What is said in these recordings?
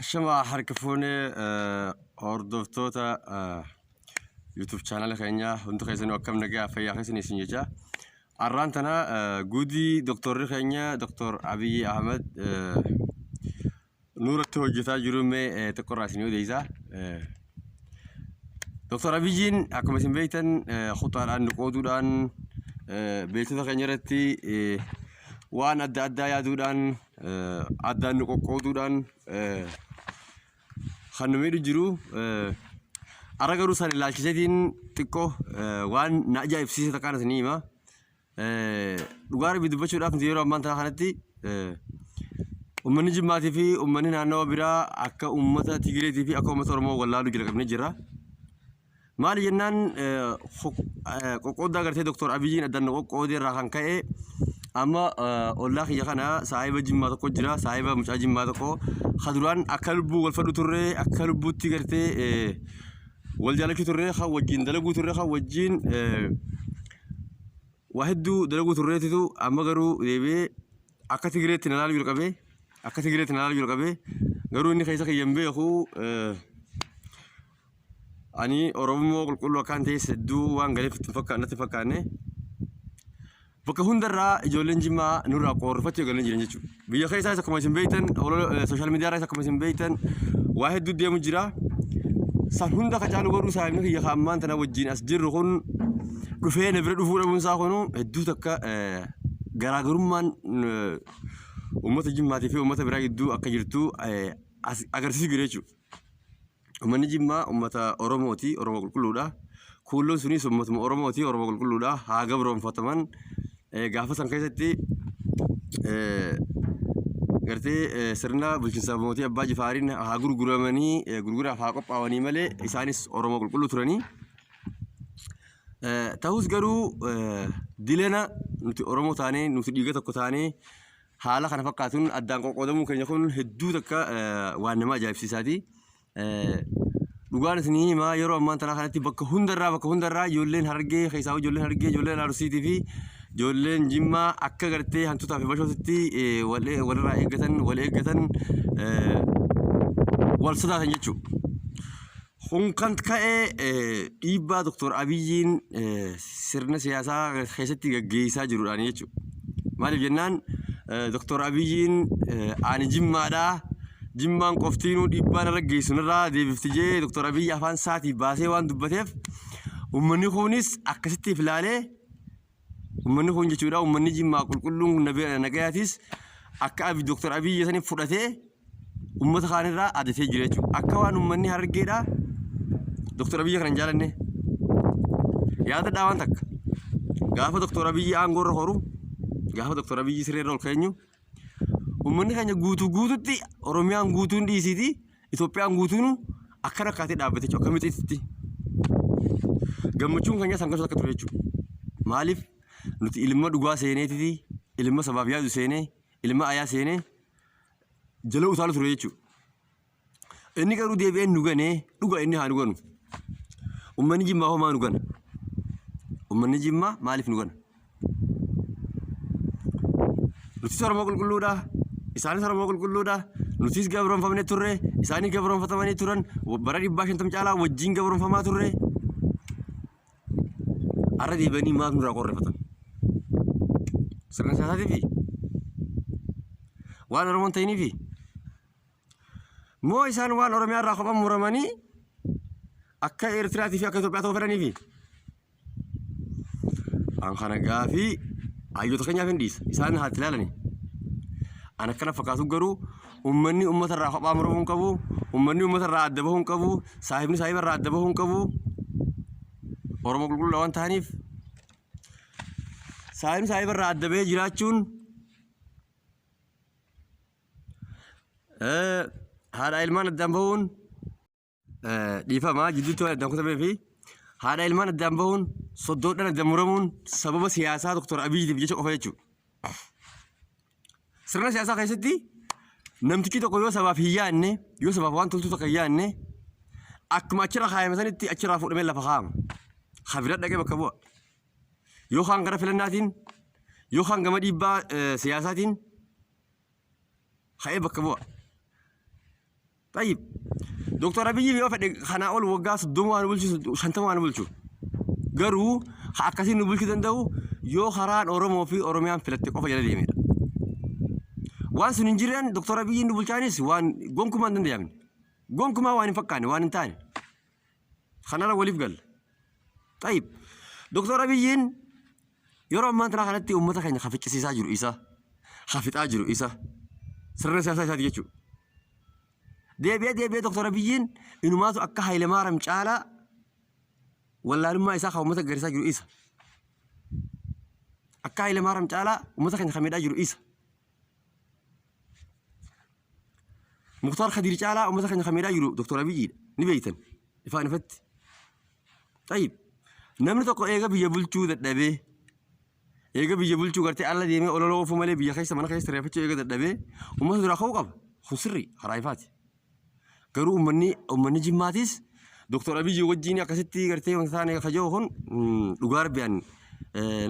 شما حركفوني هردفتوتا يوتيوب شانل خينيا هندو خيزن وكم نجا فيا خيسني سنجا أرانتنا جودي دكتور خينيا دكتور أبي أحمد نور التوجه جرومي تقرأ سنيو ديزا دكتور أبي جين أكمل اسم بيتن خطر عن نقودان بيتنا خينيا رتي وان أدى يا دودان أدى نقودان خنمي رجرو أرجعوا سال اللاجئين تكو وان نأجا إفسي تكان سنيما لغاري بدبشوا رافن زيرو أمان تراخنتي أمني جماعتي في أمني نانو برا أكا أمتا تيجري في أكا أمتا رمو والله لو جلك بنجرا مالي جنان قود داغرتي دكتور أبيجين أدنو قود راخن كأي أما الله يخنا صاحب جماعة كو جرا صاحب مش جماعة كو خدران أكلبو والفرد ترى أكلبو تيجرتي والجالك ترى خا وجين دلقو ترى خا وجين واحدو دلقو ترى تدو أما غرو ديبي أكتيجرت نلال يركبه أكتيجرت نلال يركبه غرو إني خيسا خيمبي أخو أني أورومو كل كان تيس دو وان غريب نتفكرني فكهندرا جولين جما نورا قرفتي جولين جرينجو بيا خيسا سكماسين بيتن أو سوشيال ميديا راي سكماسين بيتن واحد دو ديا مجرا سهوندا كجالو غرو سايمن هي خامان تنا وجين أسجر رخون كفين برد فورا منساخونو هدو تكا غراغرمان أمة جما تفي أمة براي دو أكجرتو أغرسي غريجو أمة جما أمة أوروموتي أورومو كلودا كلو سني سمة أوروموتي أورومو كلودا هاجبرون فتمان gaafa san keessatti gartee sirna bulchiinsa mootii abbaa jifaariin haa gurguramanii gurguraaf haa qophaa'anii malee isaanis oromoo qulqulluu turanii ta'us garuu dilena nuti oromoo taanee nuti dhiiga tokko taanee haala kana fakkaatuun addaan qoqqoodamuu keenya kun hedduu takka waan nama ajaa'ibsiisaati. Dhugaan isinii himaa yeroo ammaan tanaa kanatti bakka hundarraa ijoolleen hargee keessaa ijoolleen hargee ijoolleen arsiitii fi ijoolleen jimmaa akka gartee hantuutaa fi bashootitti walirraa eeggatan wal sodaatan jechuudha. Kun kan ka'ee dhiibbaa Dr. Abiyyiin sirna siyaasaa keessatti gaggeessaa jiruudhaan jechuudha. Maaliif jennaan Dr. Abiyyiin ani jimmaadhaa. Jimmaan qoftiinuu dhiibbaan irra geessunirraa deebiftijee Dr. Abiyyi afaan isaatii baasee waan dubbateef uummanni kunis akkasitti ilaalee uummanni kun jechuudha uummanni jimmaa qulqulluun nagayaatis akka Dr. Abiyyi sanii fudhatee uummata kaanirraa adatee jira jechuudha. Akka waan uummanni hargeedhaa Dr. Abiyyi kana hin jaalanne yaadadhaa waan takka gaafa Dr. Abiyyi aangoorra horu gaafa Dr. Abiyyi sireerra ol keenyu uummanni keenya guutuutti Oromiyaan guutuun dhiisiiti Itoophiyaan guutuun akka rakkaatee dhaabbate jechuudha akka mixeetti gammachuun keenya sangasoota akka ture jechuudha. Maaliif nuti ilma dhugaa seeneetiti ilma sabaaf yaadu seenee ilma ayaa seenee jala utaalu ture jechuudha. Inni garuu deebi'ee nu ganee dhuga inni haa nu ganu. Uummanni jimmaa homaa nu gana. Uummanni jimmaa maaliif nu gana? Nuti Oromoo qulqulluudha. Isaanis Oromoo qulqulluudha. Nutis gabroonfamnee turre. Isaanis gabroonfatamanii turan. Bara 150 caalaa wajjin gabroonfamaa turre. Har'a deebi'anii maaf nurraa qorrifatan? Sirna siyaasaatiifi? Waan Oromoon ta'iniifi? Moo isaan waan Oromiyaa irraa kophaan muramanii akka Eertiraatii fi akka Itoophiyaa ta'uu fedhaniifi? An kana gaafii hayyoota keenyaaf hin dhiisa. Isaan haa itti ilaalanii. Ana kana fakkaatu garuu uummanni uummata irraa kophaa muramuu hin qabu. Uummanni uummata irraa adda bahuu hin qabu. Saahibni saahiba irraa adda bahuu hin qabu. Oromoo qulqulluu waan ta'aniif saahibni saahiba irraa adda bahee jiraachuun haadha ilmaan addaan bahuun dhiifamaa jidduutti waan addaan kutamee fi haadha ilmaan addaan bahuun soddoodhaan addaan muramuun sababa siyaasaa Dr. Abiyyiitiif jecha qofa jechuudha. Sirna siyaasaa keessatti namtichi tokko yoo sabaaf hin yaadne yoo sabaaf waan toltu tokko hin yaadne akkuma achirra kaayame sanitti achirraa fuudhamee lafa kaa'ama. Habira dhaqee bakka bu'a. Yoo kaan gara filannaatiin yoo kaan gama dhiibbaa siyaasaatiin ka'ee bakka bu'a. طيب دكتور أبي يوفى خنا أول وقاس الدموع نبلشوا شنتما نبلشوا قروا حكاسين نبلشوا دندو يو خران أورمو في أورميان فلتك أوفى يلا ديمير وان سنجيران دكتور أبي نبلشانيس وان قومكم عندنا ديامين قومكم وان فكاني وان تاني خنا لا وليف قال طيب دكتور أبي يرى ما ترى خلتي أمتك إن خفيت سيسا جرو إيسا خفيت أجرو إيسا سرنا سياسة ديجو دي دكتور أبي إنه ما تو أكها إلى مارم شالا ولا لما إيسا خا أمتك غير جرو إيسا أكها إلى مارم شالا أمتك إن خميد أجرو إيسا مختار خدير شالا أمتك إن خميد أجرو دكتور أبي نبيتن إفا نفت طيب نمر تقو إيجا بيجبلشو دبي إيجا بيجبلشو قرتي الله ديمي أولو فمالي بيجخيس من خيس تريفتشو إيجا دبي وما تدرى خوقب خسري خرايفات كرو أمني جماتيس دكتور أبي جوجيني أكستي قرتي وثاني خجوهن لغار بيان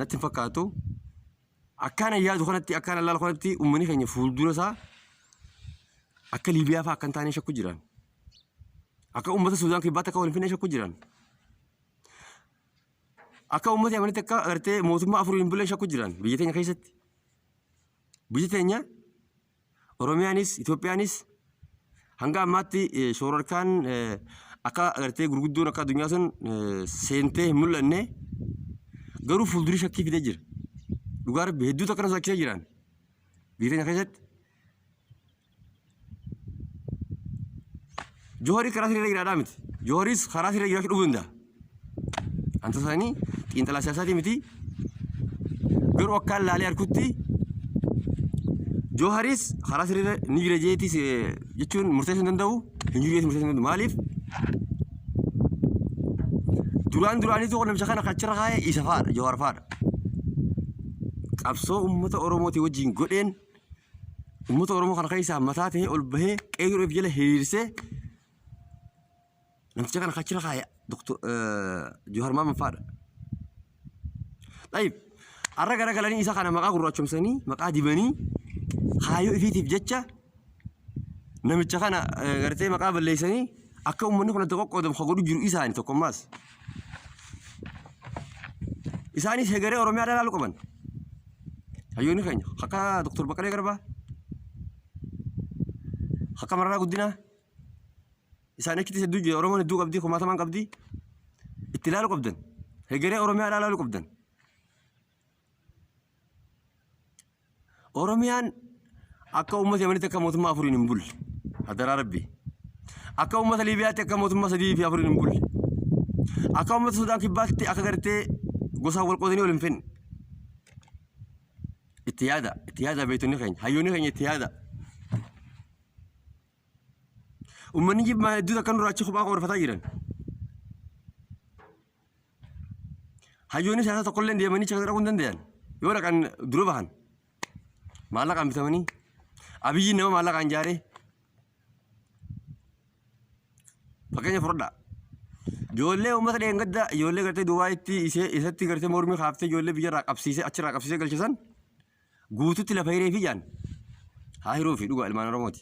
نتفكاتو أكان يادو خنتي أكان الله خنتي أمني خني فول درسا أكل ليبيا فأكان تاني شكو جيران أكا أمة السودان كي باتا كون فينا شكو جيران أكا أمة يمني تكا قرتي موتما أفرين بلا شكو جيران بيجتين خيست بيجتين أوروميانيس إثيوبيانيس hanga ammatti shoororkaan akka agartee gurguddoon akka addunyaa sun seentee hin mul'anne garuu fuuldurii shakkii fidee jira. Dhugaa rabbi hedduutu akkana sodaachisee jiran biyya keenya keessatti. Jooharii karaa sirrii jiraadhaa miti. Joohariis karaa sirrii jiraachuu dhufuu danda'a. Anta isaanii xiinxalaa siyaasaatii miti. Garuu akkaan laalee harkutti Jooharis karaa sirrii ni jira jeetis jechuun murteessuu hin danda'u hin jiru jeetis murteessuu hin danda'u maaliif duraaniitu namicha kana kachira kaayee isa faadha Johaar faadha qabsoo uummata Oromootii wajjin godheen uummata Oromoo kana keessaa mataa ta'ee ol bahee qeerroo fi jala hiriirsee namicha kana kachira kaayee Johaar Maamman faadha. Taayib har'a garagalanii isa kana maqaa gurraachomsanii maqaa dibanii haayoo ifiitiif jecha namicha kana gartee maqaa balleessanii akka uummanni kun qoqqoodamu kan godhu jiru isaanii tokkommaas. Isaanis hegeree Oromiyaa ilaaluu qaban. Hayyoonni keenya akka Dr. Baqqalee Garbaa akka Mararaa Guddinaa isaan akkitti hedduu jira Oromoon hedduu qabdi kumaatamaan qabdi itti ilaaluu qabdan hegeree Oromiyaa ilaaluu qabdan. Oromiyaan akka uummata Yemenitti akka mootummaa afuriin hin bulle hadaraa rabbi akka uummata Liibiyaatti akka mootummaa sadii fi afuriin hin bulle akka uummata Sudaan kibbaatti akka gartee gosaan wal qoodanii wal hin fenne itti yaada beektonni keenya hayyoonni keenya itti yaada uummanni jibmaa hedduutu akka nurraachi kophaa qorfataa jiran hayyoonni siyaasaa tokkollee deemanii chakkii dhaquu hin danda'an yoo dhaqan dura bahan maallaqaan bitamanii Abiyyiin nama maallaqaan jaaree fakkeenya fudhadhaa. Ijoollee uummata dheengaddaa ijoollee gartee Duubaayitti isatti gartee mormii kaaftee ijoollee biyyarraa qabsiisee achirraa qabsiisee galchisan guututti lafa hiree fi jaan haa hiruu fi dhugaa ilmaan Oromooti.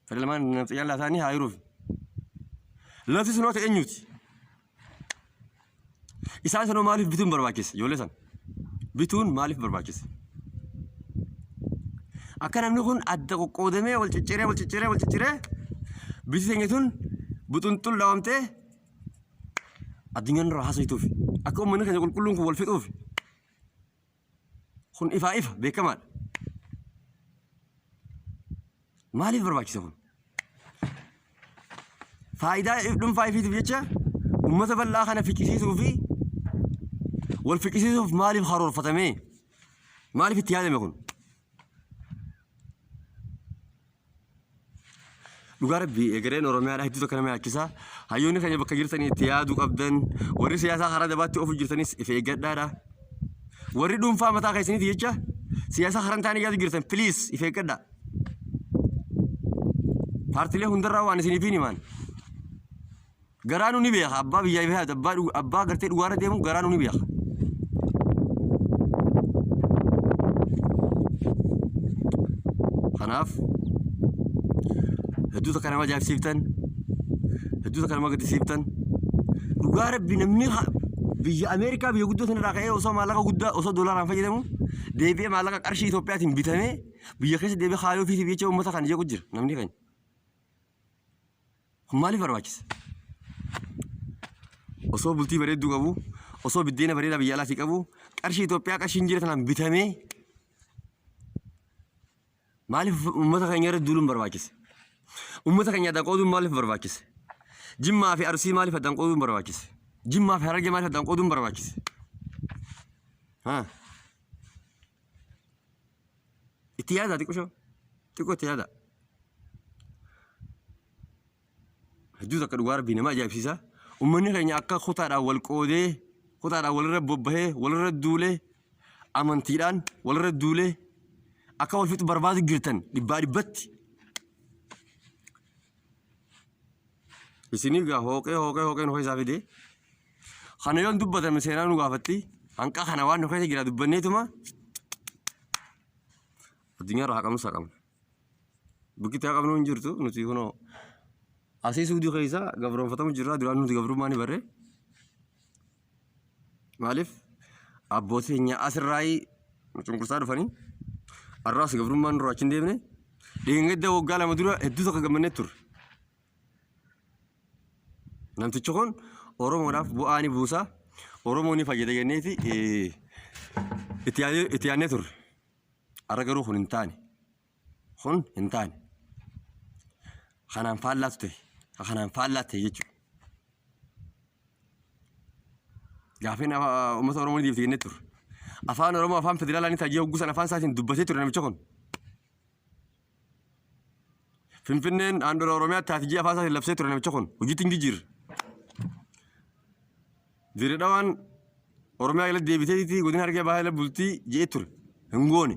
Fedha ilmaan xiyyaallaa isaanii haa hiruu fi lafti sunoo ta'e eenyuuti. Isaan sanoo maaliif bituun barbaachise ijoollee san bituun maaliif barbaachise. Akka namni kun adda qoqqoodamee wal cicciree biti teenya tun buxunxul dhaawamtee addunyaan irraa haasoftuuf akka uummanni keenya qulqulluun kun wal fixuuf kun ifa beekamaadha. Maaliif barbaachisa kun? Faayidaa dhuunfaa ifiitiif jecha uummata bal'aa kana fiqisiisuu fi wal fiqisiisuuf maaliif haroorfatame? Maaliif itti yaadame kun? Dhugaa rabbi egereen Oromiyaadhaa hedduutu akka nama yaachisaa hayyoonni keenya bakka jirtanii itti yaaduu qabdan warri siyaasaa karaa dabaatti ofu jirtanis ifa eeggadhaadha warri dhuunfaa mataa keessaniiti jecha siyaasaa karaa taanii yaadu jirtan piliis ifa eeggadhaa paartilee hundarraa waan isiniif hin himan garaanuu ni beeka abbaa biyyaa beeka abbaa gartee dhugaarra deemu garaanuu ni beeka. Kanaaf hedduu takka nama ajaa'ibsiiftan, hedduu takka nama gaddisiiftan. Dhugaa rabbi namni biyya Ameerikaa biyya guddoo sanarraa ka'ee osoo maallaqa guddaa osoo doolaaraan fayyadamu deebi'ee maallaqa qarshii Itoophiyaatiin bitamee biyya keessa deebi'ee haayoo ofiitiif jecha uummata kan jeequ jira namni keenya. Kun maaliif barbaachisa? Osoo bultii bareedduu qabu, osoo biddeena bareedaa biyya alaatii qabu, qarshii Itoophiyaa qarshiin jira tanaan bitamee maaliif uummata keenya irra duuluun barbaachise? Uummata keenya addaan qooduun maaliif barbaachise? Jimmaa fi Arsii maaliif addaan qooduun barbaachise? Jimmaa fi Harargee maaliif addaan qooduun barbaachise? Itti yaada xiqqoo xiqqoo itti yaada. Hedduu takka dhugaa rabbii nama ajaa'ibsiisa. Uummanni keenya akka kutaadhaan wal qoodee, kutaadhaan walirra bobbahee, walirra duulee, amantiidhaan walirra duulee akka wal fixu barbaadu jirtan dhibbaa dhibbatti. Isinii gaa hooqee nu keessaa fidee kana yoon dubbatame seenaa nu gaafatti hanqa kana waan nu keessa jira dubbanneetuma addunyaa irraa haqamnu saqamna. Bukkitti haqamnu hin jirtu nuti kunoo asii suudii keessa gabroonfatamu jirra duraan nuti gabrummaa ni barree. Maaliif abbootii keenya asirraayii cunqursaa dhufanii arraas gabrummaan nurraa achi hin deemne deengedda waggaa lama dura hedduu tokko gammannee turre. Namtichi kun Oromoodhaaf bu'aa ni buusa, Oromoo ni fayyada jenneeti itti yaadnee turre. Har'a garuu kun hin taane. Kun hin taane. Kanaan faallaatu ta'e. Kanaan faallaatu ta'e jechuudha. Gaaffiin uummata Oromoo ni deebite jennee turre. Afaan Oromoo afaan federaalaa ni taajee hoggusan afaan isaatiin dubbatee ture namicha kun. Finfinneen handhuura Oromiyaatti taatijii afaan isaatiin labsee ture namicha kun. Hojiitti hin jijjiirre. Diredawaan Oromiyaa jala deebiteeti godina Harargee bahaa jala bultii je'ee ture. Hin goone.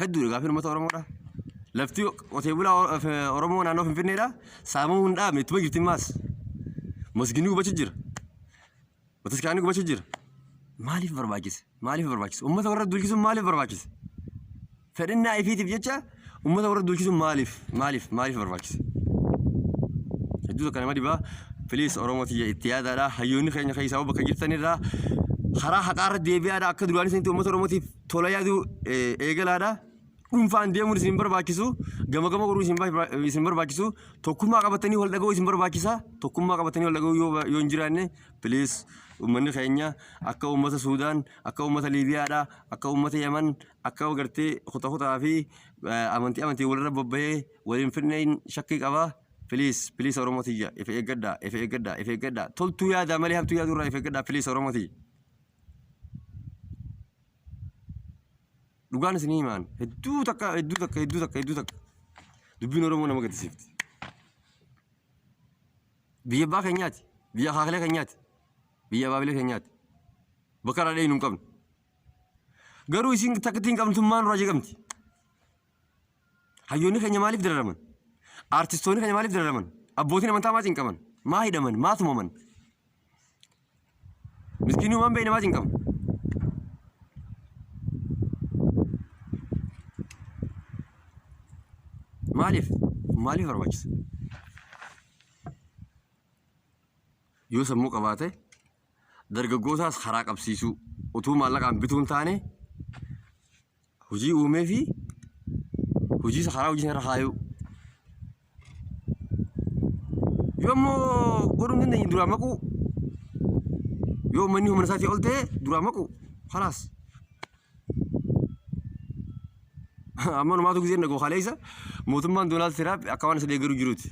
Hedduudha gaaffiin uummata Oromoodha. Lafti qotee bulaa Oromoo naannoo Finfinneedha. Saamamuu hin dhaabne ittuma jirti maas. Masginni gubachuu jira. Bataskaanni gubachuu jira. Maaliif barbaachise? Maaliif barbaachise? Uummata warra duulchisuun maaliif barbaachise? Fedhinnaa ifiitiif jecha uummata warra duulchisuun maaliif barbaachise? Hedduu tokko nama dhibaa Filiis Oromootii itti yaadaadha. Hayyoonni keenya keessaa bakka jirtanirraa karaa haqaarra deebi'aadha. Akka duraanii sanitti uummata Oromootiif tola yaaduu eegalaadha. Dhuunfaan deemuun isin barbaachisu, gama goruu isin barbaachisu, tokkummaa qabatanii wal dhaga'uu isin barbaachisa. Tokkummaa qabatanii wal dhaga'uu yoo hin jiraanne Filiis uummanni keenya akka uummata Suudaan, akka uummata Liibiyaadha, akka uummata Yaman, akka gartee kutaa fi amantii walirra bobba'ee waliin finneen shakkii qaba. Filiis Oromootii ife eeggadhaa. Toltuu yaada malee hamtuu yaadurraa ife eeggadhaa Filiis Oromootii. Dhugaan isinii himaan hedduu takka. Dubbiin Oromoo nama gaddisiifti. Biyya abbaa keenyaati. Biyya akaakalee keenyaati. Biyya abaabilee keenyaati. Bakka irraa dheeyinu hin qabnu. Garuu isin takka ittiin qabnummaan irraa jeeqamti. Hayyoonni keenya maaliif dararaman? Artistoonni keenya maaliif dararaman? Abbootiin amantaa maatiin qaban? Maa hidhaman? Maa tumaman? Miskiinii uumaan beeyne maatiin qaban? Maaliif barbaachisa? Yoo sammuu qabaate dargaggootaas karaa qabsiisuu utuu maallaqaan bituu hin taane hojii uumee fi hojii isa karaa hojii irra kaayuu. Yoommoo godhuu hin dandeenye duraa maquu yoo manni humna isaatii ol ta'e duraa maquu khalaas. Amma numaatu gisee nagoo kaleessa mootummaan Doonaald Tiraamp akka waan isa deeggaru jiruuti.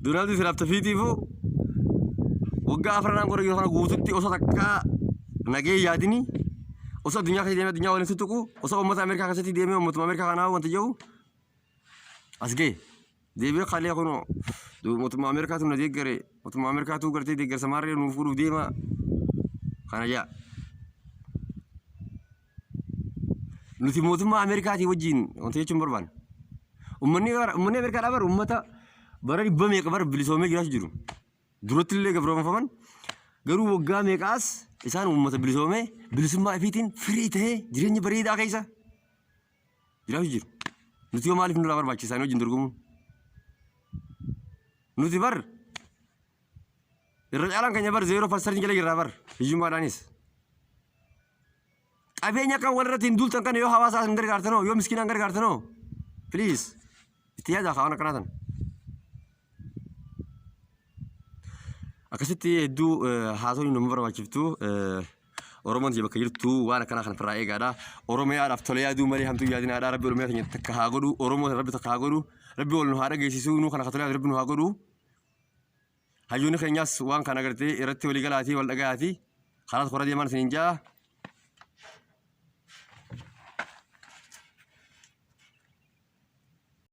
Doonaald Tiraamp tafiitiifuu waggaa afranaan qorra yoo kana guututti osoo takkaa nagee yaadini osoo addunyaa keessa deemee addunyaa waliin tuttuqu osoo uummata Ameerikaa keessatti deemee uummatuma Ameerikaa kanaa wanta jedhu as ga'e. Deebi'ee qalee kunoo mootummaa Ameerikaatu na deeggare mootummaa Ameerikaatu gartee deeggarsa maarree nuuf fuudhuuf deema kana jaa. Nuti mootummaa Ameerikaatii wajjin wanta jechuun barbaanna. Uummanni Ameerikaadhaa bara uummata bara dhibba meeqa bara bilisoomee jiraachaa jiru. Duratti illee gabroonfaman garuu waggaa meeqaas isaan uummata bilisoomee bilisummaa ifiitiin firii ta'ee jireenya bareedaa keessa Jiraatu jiru. Nuti yoo maaliif nurraa barbaachisaa inni wajjin dorgomuun? Nuti bar irra caalaan keenya bar 0% jala jirraa bar hiyyummaadhaanis. Qabeenya kan walirratti hin duultan kana yoo hawaasaa hin gargaartanoo yoo miskiinaan gargaartanoo please itti yaadaa kaawwan akkanaatan. Akkasitti hedduu haasawni nama barbaachiftu Oromoon bakka jirtu waan akkana kan firraa eegaadha. Oromiyaadhaaf tolee yaaduu malee hamtuu yaadinaadha. Rabbi Oromiyaa keenya takka haa godhu. Oromoo Rabbi takka haa godhu. Rabbi wal nu haa dhageessisuu nu kana tolee Rabbi nu haa godhu. Hayyoonni keenyas waan kana agartee irratti walii galaatii wal dhagaati. Kanaaf qorra deemaan isiniin jaa.